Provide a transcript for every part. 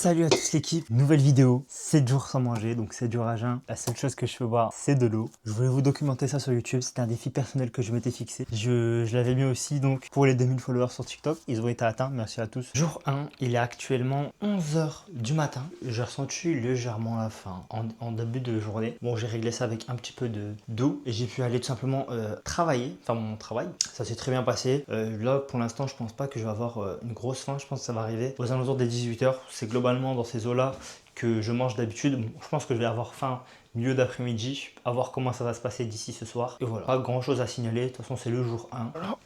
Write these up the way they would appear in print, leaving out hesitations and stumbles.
Salut à tous l'équipe, nouvelle vidéo, 7 jours sans manger, donc 7 jours à jeun. La seule chose que je peux boire, c'est de l'eau. Je voulais vous documenter ça sur YouTube, c'était un défi personnel que je m'étais fixé. Je l'avais mis aussi donc pour les 2000 followers sur TikTok, ils ont été atteints, merci à tous. Jour 1, il est actuellement 11 h du matin. J'ai ressenti légèrement la faim en début de journée. Bon, j'ai réglé ça avec un petit peu d'eau et j'ai pu aller tout simplement travailler, faire mon travail. Ça s'est très bien passé. Là, pour l'instant, je pense pas que je vais avoir une grosse faim, je pense que ça va arriver aux alentours des 18 h. C'est globalement dans ces eaux-là que je mange d'habitude. Bon, je pense que je vais avoir faim milieu d'après-midi, à voir comment ça va se passer d'ici ce soir. Et voilà, pas grand chose à signaler, de toute façon c'est le jour 1. Voilà.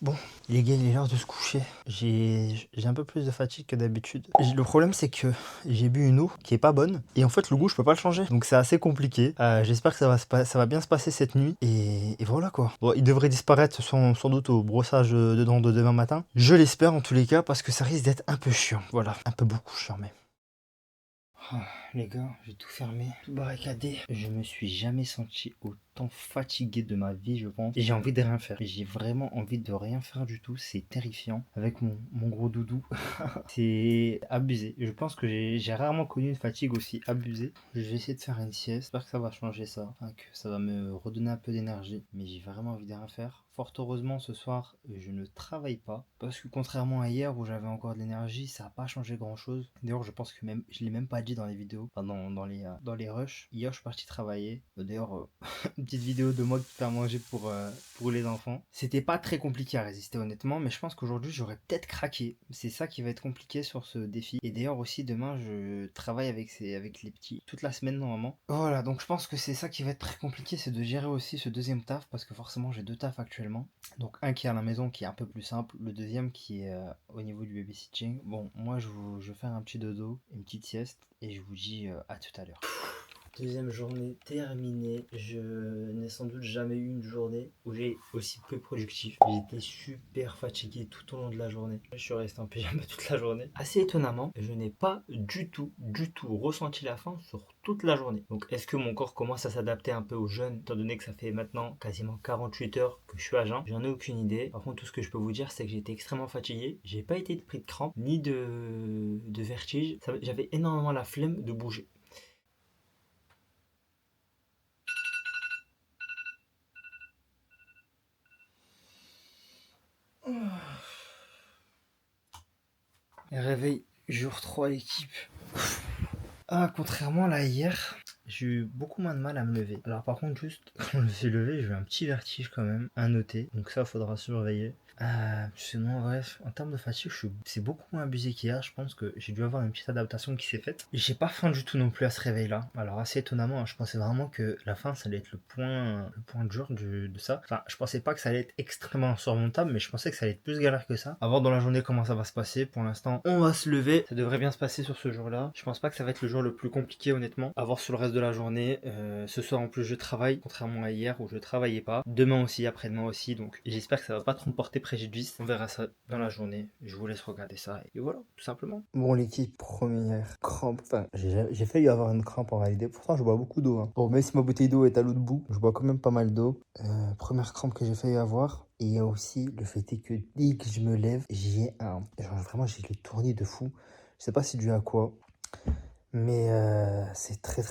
Bon, les gars, il est l'heure de se coucher. J'ai un peu plus de fatigue que d'habitude. Le problème, c'est que j'ai bu une eau qui est pas bonne. Et en fait, le goût, je peux pas le changer. Donc, c'est assez compliqué. J'espère que ça va bien se passer cette nuit. Et voilà quoi. Bon, il devrait disparaître sans doute au brossage de dents de demain matin. Je l'espère en tous les cas parce que ça risque d'être un peu chiant. Voilà, un peu beaucoup chiant même. Oh, les gars, j'ai tout fermé, tout barricadé. Je me suis jamais senti autant fatigué de ma vie, je pense. Et j'ai envie de rien faire. J'ai vraiment envie de rien faire du tout. C'est terrifiant. Avec mon gros doudou. C'est abusé. Je pense que j'ai rarement connu une fatigue aussi abusée. Je vais essayer de faire une sieste. J'espère que ça va changer ça. Hein, que ça va me redonner un peu d'énergie. Mais j'ai vraiment envie de rien faire. Fort heureusement, ce soir, je ne travaille pas. Parce que contrairement à hier où j'avais encore de l'énergie, ça n'a pas changé grand chose. D'ailleurs, je pense que même, je ne l'ai même pas dit dans les vidéos, enfin, dans les rushs. Hier, je suis parti travailler. D'ailleurs, une petite vidéo de moi qui fait à manger pour les enfants. C'était pas très compliqué à résister, honnêtement, mais je pense qu'aujourd'hui, j'aurais peut-être craqué. C'est ça qui va être compliqué sur ce défi. Et d'ailleurs, aussi, demain, je travaille avec les petits toute la semaine, normalement. Voilà, donc je pense que c'est ça qui va être très compliqué, c'est de gérer aussi ce deuxième taf, parce que forcément, j'ai deux tafs actuellement. Donc un qui est à la maison qui est un peu plus simple, le deuxième qui est au niveau du babysitting. Bon, moi je vais faire un petit dodo, une petite sieste et je vous dis à tout à l'heure. Deuxième journée terminée. Je n'ai sans doute jamais eu une journée où j'ai aussi peu productif. J'étais super fatigué tout au long de la journée. Je suis resté en pyjama toute la journée. Assez étonnamment, je n'ai pas du tout ressenti la faim sur toute la journée. Donc est-ce que mon corps commence à s'adapter un peu au jeûne, étant donné que ça fait maintenant quasiment 48 heures que je suis à jeun? J'en ai aucune idée. Par contre, tout ce que je peux vous dire, c'est que j'étais extrêmement fatigué. J'ai pas été pris de crampes ni de vertige. J'avais énormément la flemme de bouger. Réveil jour 3 équipe. Ah, contrairement à hier, j'ai eu beaucoup moins de mal à me lever. Alors par contre, juste quand je me suis levé, j'ai eu un petit vertige quand même à noter. Donc ça, faudra surveiller. Sinon, bref, en termes de fatigue, c'est beaucoup moins abusé qu'hier. Je pense que j'ai dû avoir une petite adaptation qui s'est faite. J'ai pas faim du tout non plus à ce réveil-là. Alors assez étonnamment, hein, je pensais vraiment que la faim, ça allait être le point dur de ça. Enfin, je pensais pas que ça allait être extrêmement insurmontable, mais je pensais que ça allait être plus galère que ça. À voir dans la journée comment ça va se passer. Pour l'instant, on va se lever. Ça devrait bien se passer sur ce jour-là. Je pense pas que ça va être le jour le plus compliqué, honnêtement. À voir sur le reste de la journée. Ce soir, en plus, je travaille, contrairement à hier où je travaillais pas. Demain aussi, après-demain aussi. Donc, j'espère que ça va pas trop me porter préjudice. On verra ça dans la journée. Je vous laisse regarder ça. Et voilà, tout simplement. Bon, l'équipe, première crampe. Enfin, j'ai failli avoir une crampe en réalité. Pourtant, je bois beaucoup d'eau. Hein. Bon, même si ma bouteille d'eau est à l'autre bout, je bois quand même pas mal d'eau. Première crampe que j'ai failli avoir. Et il y a aussi le fait que dès que je me lève, vraiment, j'ai le tournis de fou. Je sais pas si dû à quoi. Mais c'est très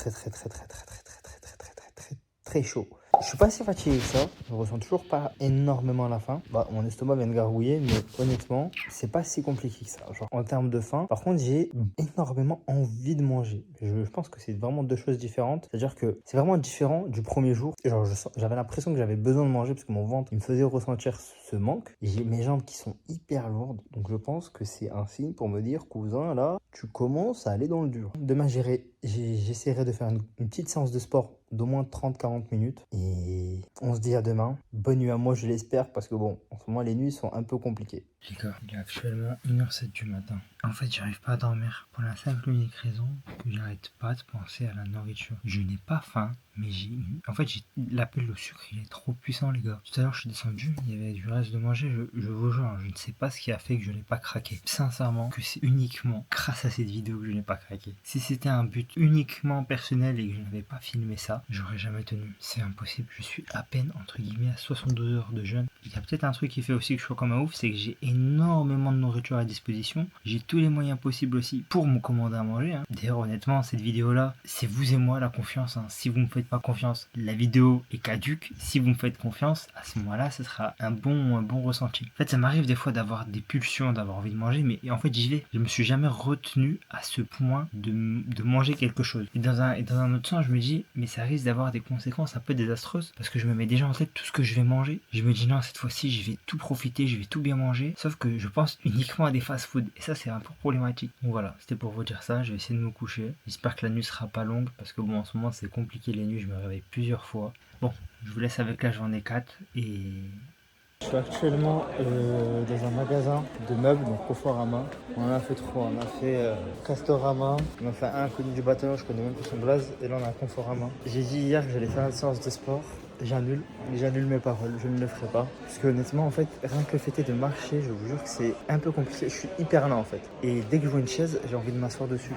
chaud. Je suis pas assez fatigué que ça. Je ressens toujours pas énormément la faim. Bah, mon estomac vient de gargouiller, mais honnêtement, c'est pas si compliqué que ça. Genre, en termes de faim, par contre, j'ai énormément envie de manger. Je pense que c'est vraiment deux choses différentes. C'est-à-dire que c'est vraiment différent du premier jour. Genre, j'avais l'impression que j'avais besoin de manger parce que mon ventre, il me faisait ressentir ce manque. J'ai mes jambes qui sont hyper lourdes. Donc, je pense que c'est un signe pour me dire, cousin, là, tu commences à aller dans le dur. Demain, j'essaierai de faire une petite séance de sport d'au moins 30-40 minutes. Et on se dit à demain. Bonne nuit à moi, je l'espère, parce que bon, en ce moment, les nuits sont un peu compliquées. Les gars, il est actuellement 1h07 du matin. En fait, j'arrive pas à dormir. Pour la simple et unique raison que j'arrête pas de penser à la nourriture. Je n'ai pas faim, Mais en fait, l'appel au sucre, il est trop puissant, les gars. Tout à l'heure, je suis descendu, il y avait du reste de manger. Je vous jure, je ne sais pas ce qui a fait que je n'ai pas craqué. Sincèrement, que c'est uniquement grâce à cette vidéo que je n'ai pas craqué. Si c'était un but uniquement personnel et que je n'avais pas filmé ça, j'aurais jamais tenu. C'est impossible. Je suis à peine, entre guillemets, à 62 heures de jeûne. Il y a peut-être un truc qui fait aussi que je sois comme un ouf, c'est que j'ai énormément de nourriture à disposition. J'ai tous les moyens possibles aussi pour me commander à manger. D'ailleurs, honnêtement, cette vidéo-là, c'est vous et moi la confiance. Si vous me faites pas confiance, la vidéo est caduque. Si vous me faites confiance, à ce moment-là, ce sera un bon ressenti. En fait, ça m'arrive des fois d'avoir des pulsions, d'avoir envie de manger, mais en fait, j'y vais. Je me suis jamais retenu à ce point de manger quelque chose. Et dans un autre sens, je me dis, mais ça risque d'avoir des conséquences un peu désastreuses parce que je me mets déjà en tête tout ce que je vais manger. Je me dis, non, cette fois-ci, je vais tout profiter, je vais tout bien manger. Sauf que je pense uniquement à des fast-food. Et ça, c'est un peu problématique. Donc voilà, c'était pour vous dire ça. Je vais essayer de me coucher. J'espère que la nuit sera pas longue parce que bon, en ce moment, c'est compliqué les nuits. Je me réveille plusieurs fois. Bon, je vous laisse avec la journée 4 et... Je suis actuellement dans un magasin de meubles, donc Conforama. On en a fait 3. On a fait Castorama, on a fait un connu du bâtiment, je connais même plus son blaze, et là on a Conforama. J'ai dit hier que j'allais faire une séance de sport. J'annule mes paroles, je ne le ferai pas. Parce que honnêtement, en fait, rien que le fait de marcher, je vous jure que c'est un peu compliqué. Je suis hyper lent en fait. Et dès que je vois une chaise, j'ai envie de m'asseoir dessus.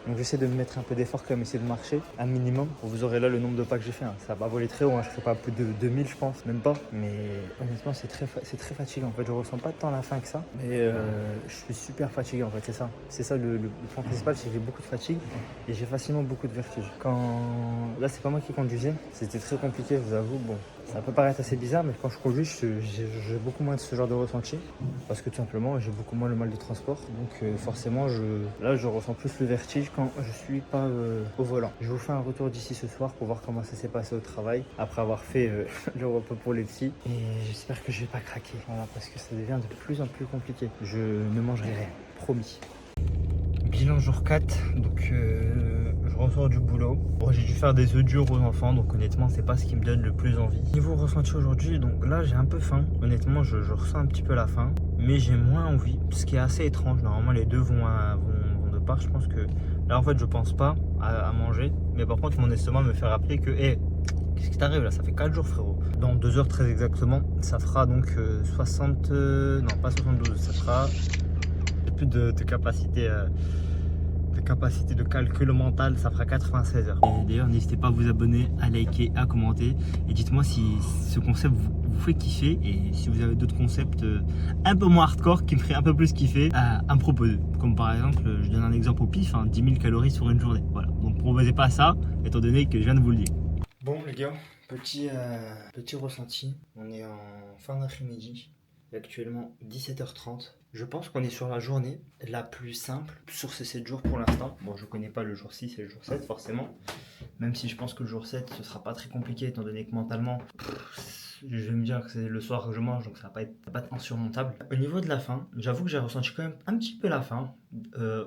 Donc j'essaie de me mettre un peu d'effort quand même, essayer de marcher un minimum. Vous aurez là le nombre de pas que j'ai fait. Ça va pas voler très haut, je ne ferai pas plus de 2000 je pense, même pas. Mais honnêtement c'est très fatigant. En fait je ressens pas tant la faim que ça. Mais je suis super fatigué en fait, c'est ça. C'est ça le point principal, c'est que j'ai beaucoup de fatigue et j'ai facilement beaucoup de vertige. Là c'est pas moi qui conduisais, c'était très compliqué, je vous avoue. Bon, ça peut paraître assez bizarre, mais quand je conduis, j'ai beaucoup moins de ce genre de ressenti. Parce que tout simplement, j'ai beaucoup moins le mal de transport. Donc forcément, là, je ressens plus le vertige quand je suis pas au volant. Je vous fais un retour d'ici ce soir pour voir comment ça s'est passé au travail. Après avoir fait le repas pour les petits. Et j'espère que je vais pas craquer. Voilà, parce que ça devient de plus en plus compliqué. Je ne mangerai rien, promis. Bilan jour 4, donc je ressors du boulot. Bon, j'ai dû faire des œufs durs aux enfants, donc honnêtement c'est pas ce qui me donne le plus envie. Niveau ressenti aujourd'hui, donc là j'ai un peu faim. Honnêtement je ressens un petit peu la faim, mais j'ai moins envie, ce qui est assez étrange. Normalement les deux vont de part. Je pense que là en fait je pense pas à manger, mais par contre mon estomac me fait rappeler que qu'est-ce qui t'arrive là, ça fait 4 jours frérot. Dans 2 heures très exactement, ça fera donc 60... non pas 72, ça fera plus de capacité de calcul mental, ça fera 96 heures. Et d'ailleurs n'hésitez pas à vous abonner, à liker, à commenter et dites-moi si ce concept vous fait kiffer et si vous avez d'autres concepts un peu moins hardcore qui me feraient un peu plus kiffer à me proposer. Comme par exemple, je donne un exemple au pif, 10 000 calories sur une journée. Voilà, donc proposez pas ça étant donné que je viens de vous le dire. Bon les gars, petit ressenti, on est en fin d'après-midi. Actuellement 17h30. Je pense qu'on est sur la journée la plus simple sur ces 7 jours pour l'instant. Bon, je connais pas le jour 6 et le jour 7 forcément. Même si je pense que le jour 7 ce sera pas très compliqué étant donné que mentalement je vais me dire que c'est le soir que je mange donc ça va pas être insurmontable. Au niveau de la faim, j'avoue que j'ai ressenti quand même un petit peu la faim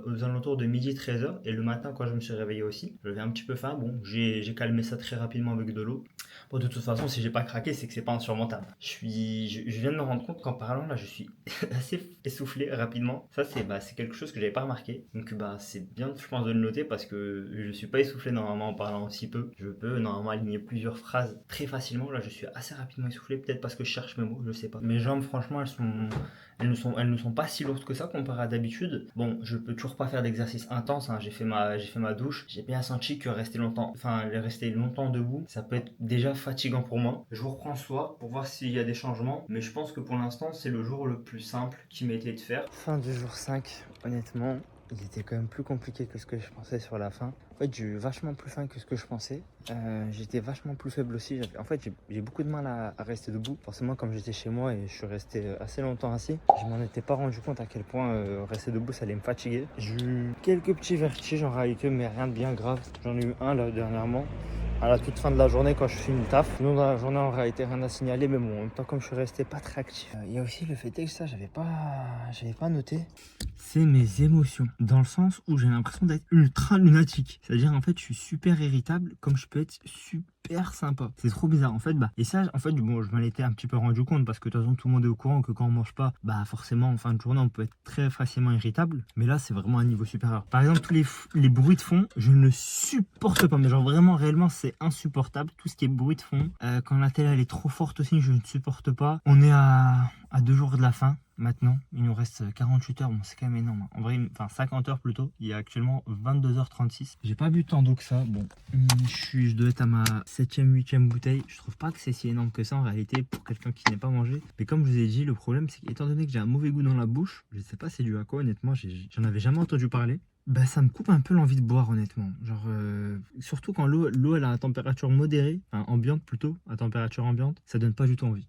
aux alentours de midi 13h et le matin quand je me suis réveillé aussi. J'avais un petit peu faim. Bon, j'ai calmé ça très rapidement avec de l'eau. Bon, de toute façon, si j'ai pas craqué, c'est que c'est pas insurmontable. Je viens de me rendre compte qu'en parlant là, je suis assez essoufflé rapidement. Ça, c'est quelque chose que j'avais pas remarqué. Donc, c'est bien, je pense, de le noter parce que je suis pas essoufflé normalement en parlant aussi peu. Je peux normalement aligner plusieurs phrases très facilement. Là, je suis assez rapidement essoufflé, peut-être parce que je cherche mes mots, je sais pas. Mes jambes, franchement, elles ne sont pas si lourdes que ça comparé à d'habitude. Bon, je peux toujours pas faire d'exercice intense. J'ai fait ma douche. J'ai bien senti que rester longtemps debout, ça peut être déjà fatigant pour moi. Je vous reprends ce soir pour voir s'il y a des changements, mais je pense que pour l'instant c'est le jour le plus simple qui m'a été de faire. Fin du jour 5, honnêtement, il était quand même plus compliqué que ce que je pensais sur la fin. En fait, j'ai eu vachement plus faim que ce que je pensais. J'étais vachement plus faible aussi. En fait, j'ai beaucoup de mal à rester debout. Forcément, comme j'étais chez moi et je suis resté assez longtemps assis, je m'en étais pas rendu compte à quel point rester debout, ça allait me fatiguer. J'ai eu quelques petits vertiges en réalité, mais rien de bien grave. J'en ai eu un là dernièrement. À la toute fin de la journée quand je finis le taf. Sinon dans la journée en réalité rien à signaler, mais bon en même temps comme je suis resté pas très actif. Il y a aussi le fait que ça j'avais pas noté. C'est mes émotions. Dans le sens où j'ai l'impression d'être ultra lunatique. C'est-à-dire en fait je suis super irritable comme je peux être super super sympa. C'est trop bizarre en fait. Et ça, en fait, bon, je m'en étais un petit peu rendu compte parce que de toute façon, tout le monde est au courant que quand on mange pas, forcément, en fin de journée, on peut être très facilement irritable. Mais là, c'est vraiment un niveau supérieur. Par exemple, tous les bruits de fond, je ne supporte pas. Mais genre vraiment, réellement, c'est insupportable. Tout ce qui est bruit de fond. Quand la télé, elle est trop forte aussi, je ne supporte pas. On est à 2 jours de la fin. Maintenant, il nous reste 48 heures, bon c'est quand même énorme. En vrai, enfin 50 heures plutôt. Il est actuellement 22h36. J'ai pas bu tant d'eau que ça. Bon, je dois être à ma 7e, 8e bouteille. Je trouve pas que c'est si énorme que ça en réalité pour quelqu'un qui n'est pas mangé. Mais comme je vous ai dit, le problème c'est qu'étant donné que j'ai un mauvais goût dans la bouche, je sais pas c'est dû à quoi honnêtement, j'en avais jamais entendu parler. Ça me coupe un peu l'envie de boire honnêtement. Genre, surtout quand l'eau elle a à température modérée, enfin ambiante plutôt, à température ambiante, ça donne pas du tout envie.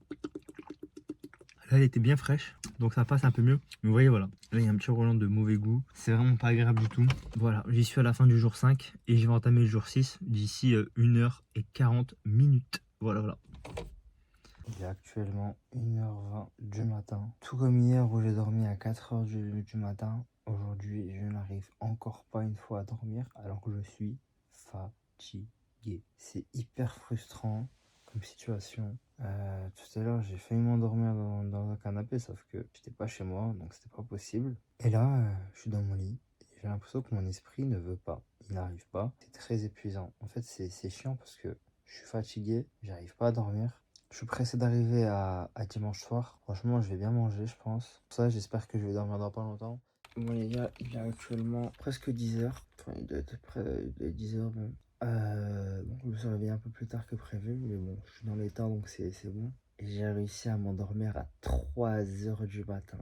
Là, elle était bien fraîche, donc ça passe un peu mieux. Mais vous voyez, voilà. Là, il y a un petit relent de mauvais goût. C'est vraiment pas agréable du tout. Voilà, j'y suis à la fin du jour 5 et je vais entamer le jour 6 d'ici 1h40. Voilà, voilà. Il est actuellement 1h20 du matin. Tout comme hier où j'ai dormi à 4h du matin. Aujourd'hui, je n'arrive encore pas une fois à dormir alors que je suis fatigué. C'est hyper frustrant comme situation. Tout à l'heure, j'ai failli m'endormir dans un canapé, sauf que j'étais pas chez moi, donc c'était pas possible. Et là, je suis dans mon lit et j'ai l'impression que mon esprit ne veut pas. Il n'arrive pas. C'est très épuisant. En fait, c'est chiant parce que je suis fatigué, j'arrive pas à dormir. Je suis pressé d'arriver à dimanche soir. Franchement, je vais bien manger, je pense. Pour ça, j'espère que je vais dormir dans pas longtemps. Bon les gars, il est actuellement presque 10h. Enfin, il doit être près de 10h même. Bon, je me suis réveillé un peu plus tard que prévu, mais bon, je suis dans les temps donc c'est bon. Et j'ai réussi à m'endormir à 3h du matin.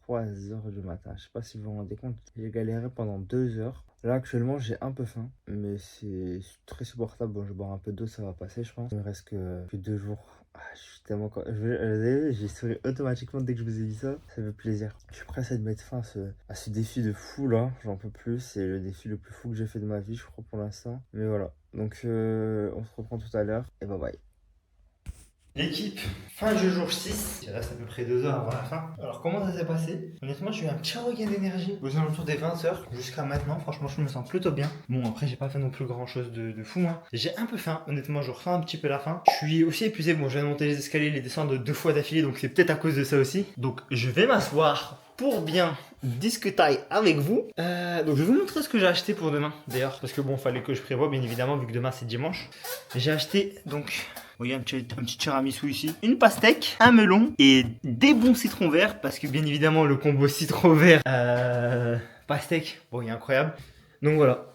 3h du matin, je sais pas si vous vous rendez compte. J'ai galéré pendant 2 heures. Là actuellement j'ai un peu faim, mais c'est très supportable. Bon, je vais boire un peu d'eau, ça va passer je pense. Il me reste que 2 jours. Je suis tellement... J'ai souri automatiquement dès que je vous ai dit ça. Ça fait plaisir. Je suis pressé de mettre fin à ce défi de fou là. J'en peux plus. C'est le défi le plus fou que j'ai fait de ma vie, je crois, pour l'instant. Mais voilà. Donc, on se reprend tout à l'heure. Et bye bye. L'équipe, fin du jour 6. Il reste à peu près 2 heures avant la fin. Alors, comment ça s'est passé? Honnêtement, j'ai eu un petit regain d'énergie aux alentours des 20 heures jusqu'à maintenant. Franchement, je me sens plutôt bien. Bon, après, j'ai pas fait non plus grand chose de fou. Hein. J'ai un peu faim. Honnêtement, je ressens un petit peu la faim. Je suis aussi épuisé. Bon, je viens de monter les escaliers, les descendre 2 fois d'affilée. Donc, c'est peut-être à cause de ça aussi. Donc, je vais m'asseoir pour bien discuter avec vous. Donc, je vais vous montrer ce que j'ai acheté pour demain d'ailleurs. Parce que bon, fallait que je prévoie, bien évidemment, vu que demain c'est dimanche. J'ai acheté donc. Vous voyez un petit tiramisu ici, une pastèque, un melon et des bons citrons verts parce que bien évidemment le combo citron vert pastèque, bon il est incroyable. Donc voilà.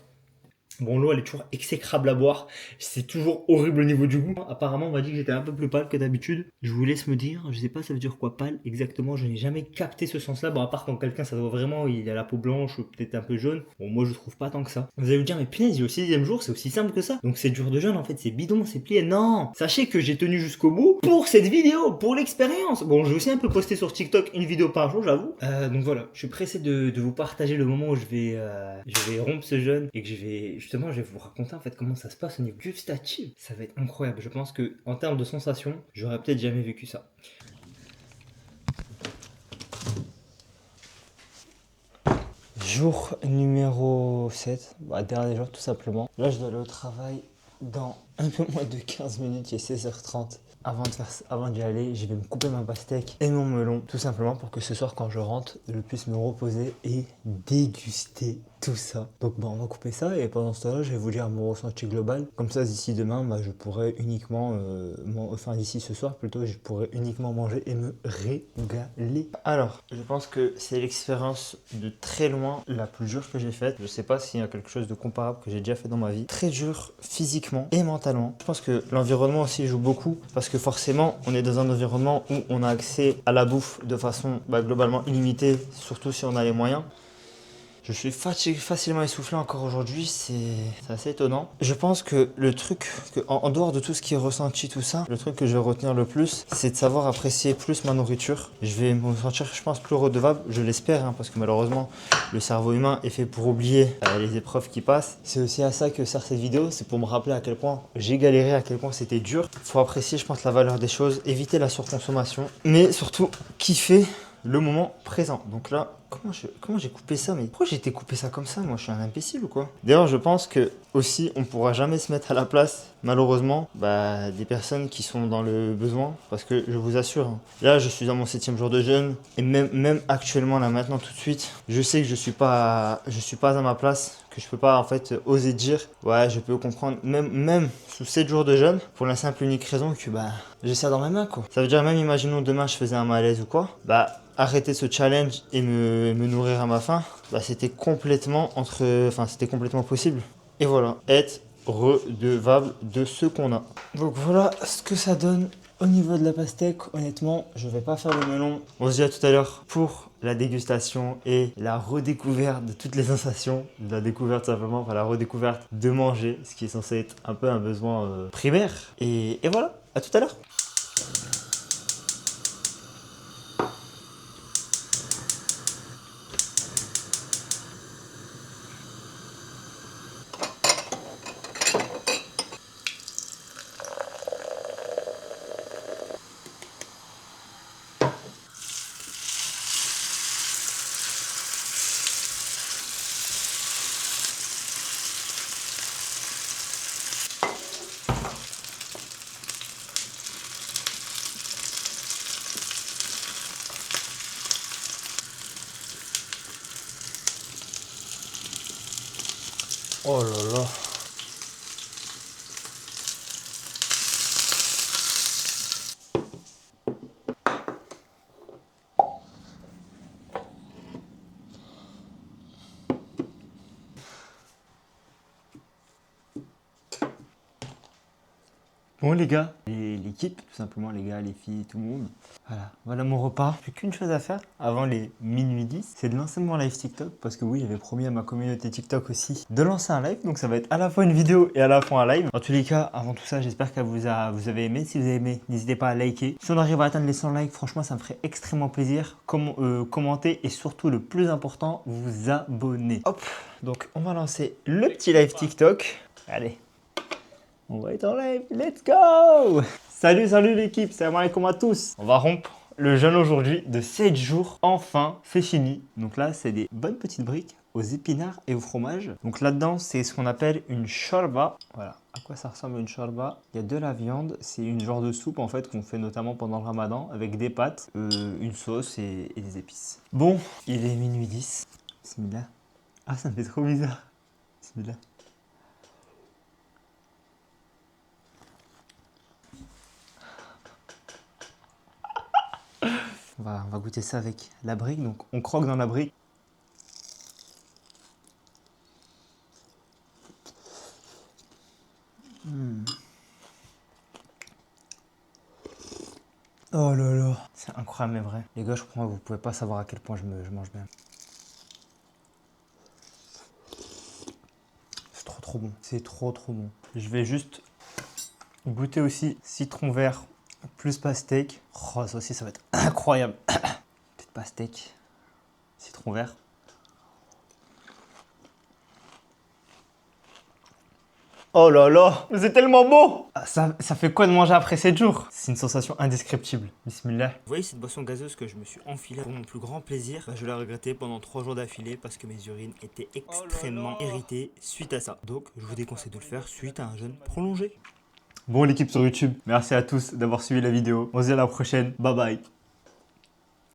Bon, l'eau elle est toujours exécrable à boire, c'est toujours horrible au niveau du goût. Apparemment on m'a dit que j'étais un peu plus pâle que d'habitude. Je vous laisse me dire, je sais pas ça veut dire quoi pâle exactement, je n'ai jamais capté ce sens là. Bon, à part quand quelqu'un ça se voit vraiment, il a la peau blanche ou peut-être un peu jaune. Bon, moi je trouve pas tant que ça. Vous allez me dire, mais punaise, il est au 6e jour, c'est aussi simple que ça. Donc c'est dur de jeûne en fait, c'est bidon, c'est plié. Non, sachez que j'ai tenu jusqu'au bout pour cette vidéo, pour l'expérience. Bon, j'ai aussi un peu posté sur TikTok une vidéo par jour, j'avoue. Donc voilà, je suis pressé de vous partager le moment où je vais rompre ce jeûne et que je vais vous raconter en fait comment ça se passe au niveau gustatif. Ça va être incroyable. Je pense que en termes de sensations, j'aurais peut-être jamais vécu ça. Jour numéro 7, dernier jour tout simplement. Là je dois aller au travail dans un peu moins de 15 minutes, il est 16h30. Avant d'y aller, je vais me couper ma pastèque et mon melon, tout simplement pour que ce soir quand je rentre, je puisse me reposer et déguster tout ça. Donc on va couper ça et pendant ce temps-là, je vais vous dire mon ressenti global. Comme ça, d'ici demain, je pourrais uniquement, d'ici ce soir plutôt, je pourrais uniquement manger et me régaler. Alors, je pense que c'est l'expérience de très loin la plus dure que j'ai faite. Je sais pas s'il y a quelque chose de comparable que j'ai déjà fait dans ma vie. Très dur physiquement et mentalement. Je pense que l'environnement aussi joue beaucoup parce que forcément, on est dans un environnement où on a accès à la bouffe de façon globalement illimitée, surtout si on a les moyens. Je suis facilement essoufflé encore aujourd'hui, c'est assez étonnant. Je pense que le truc, en dehors de tout ce qui est ressenti, tout ça, le truc que je vais retenir le plus, c'est de savoir apprécier plus ma nourriture. Je vais me sentir, je pense, plus redevable, je l'espère, hein, parce que malheureusement, le cerveau humain est fait pour oublier les épreuves qui passent. C'est aussi à ça que sert cette vidéo, c'est pour me rappeler à quel point j'ai galéré, à quel point c'était dur. Il faut apprécier, je pense, la valeur des choses, éviter la surconsommation, mais surtout kiffer le moment présent. Donc là, comment j'ai coupé ça? Mais pourquoi j'ai été coupé ça comme ça? Moi, je suis un imbécile ou quoi? D'ailleurs, je pense que aussi, on pourra jamais se mettre à la place, malheureusement, des personnes qui sont dans le besoin. Parce que je vous assure, hein, là, je suis dans mon 7e jour de jeûne. Et même actuellement, là, maintenant, tout de suite, je sais que je suis pas à ma place. Que je peux pas, en fait, oser dire, ouais, je peux comprendre. Même sous 7 jours de jeûne, pour la simple et unique raison que, j'ai ça dans ma main, quoi. Ça veut dire, même, imaginons demain, je faisais un malaise ou quoi. Arrêter ce challenge et me nourrir à ma faim, c'était complètement c'était complètement possible. Et voilà, être redevable de ce qu'on a. Donc voilà ce que ça donne au niveau de la pastèque. Honnêtement, je vais pas faire le melon. On se dit à tout à l'heure pour la dégustation et la redécouverte de toutes les sensations. La découverte simplement, la redécouverte de manger, ce qui est censé être un peu un besoin primaire. Et voilà, à tout à l'heure. Oh là là. Bon les gars, l'équipe, tout simplement les gars, les filles, tout le monde. Voilà mon repas. Plus qu'une chose à faire avant les minuit 10, c'est de lancer mon live TikTok. Parce que oui, j'avais promis à ma communauté TikTok aussi de lancer un live. Donc ça va être à la fois une vidéo et à la fois un live. En tous les cas, avant tout ça, j'espère que vous avez aimé. Si vous avez aimé, n'hésitez pas à liker. Si on arrive à atteindre les 100 likes, franchement, ça me ferait extrêmement plaisir. Commentez et surtout, le plus important, vous abonner. Hop, donc on va lancer le petit live TikTok. Allez. On va être en live, let's go! Salut l'équipe, salam alaikum à tous. On va rompre le jeûne aujourd'hui de 7 jours. Enfin, c'est fini. Donc là, c'est des bonnes petites briques aux épinards et au fromage. Donc là-dedans, c'est ce qu'on appelle une shorba. Voilà, à quoi ça ressemble une shorba? Il y a de la viande, c'est une genre de soupe en fait qu'on fait notamment pendant le ramadan avec des pâtes, une sauce et des épices. Bon, il est minuit 10. Bismillah. Ah, ça me fait trop bizarre. Bismillah. On va goûter ça avec la brique. Donc, on croque dans la brique. Oh là là. C'est incroyable mais vrai. Les gars, je crois que vous pouvez pas savoir à quel point je mange bien. C'est trop bon. C'est trop bon. Je vais juste goûter aussi citron vert plus pastèque. Oh, ça aussi, ça va être incroyable. Petite pastèque, citron vert. Oh là là, mais c'est tellement beau! Ça fait quoi de manger après 7 jours? C'est une sensation indescriptible. Bismillah. Vous voyez cette boisson gazeuse que je me suis enfilée pour mon plus grand plaisir? Je l'ai regretté pendant 3 jours d'affilée parce que mes urines étaient extrêmement irritées suite à ça. Donc, je vous déconseille de le faire suite à un jeûne prolongé. Bon l'équipe sur YouTube, merci à tous d'avoir suivi la vidéo. On se dit à la prochaine. Bye bye.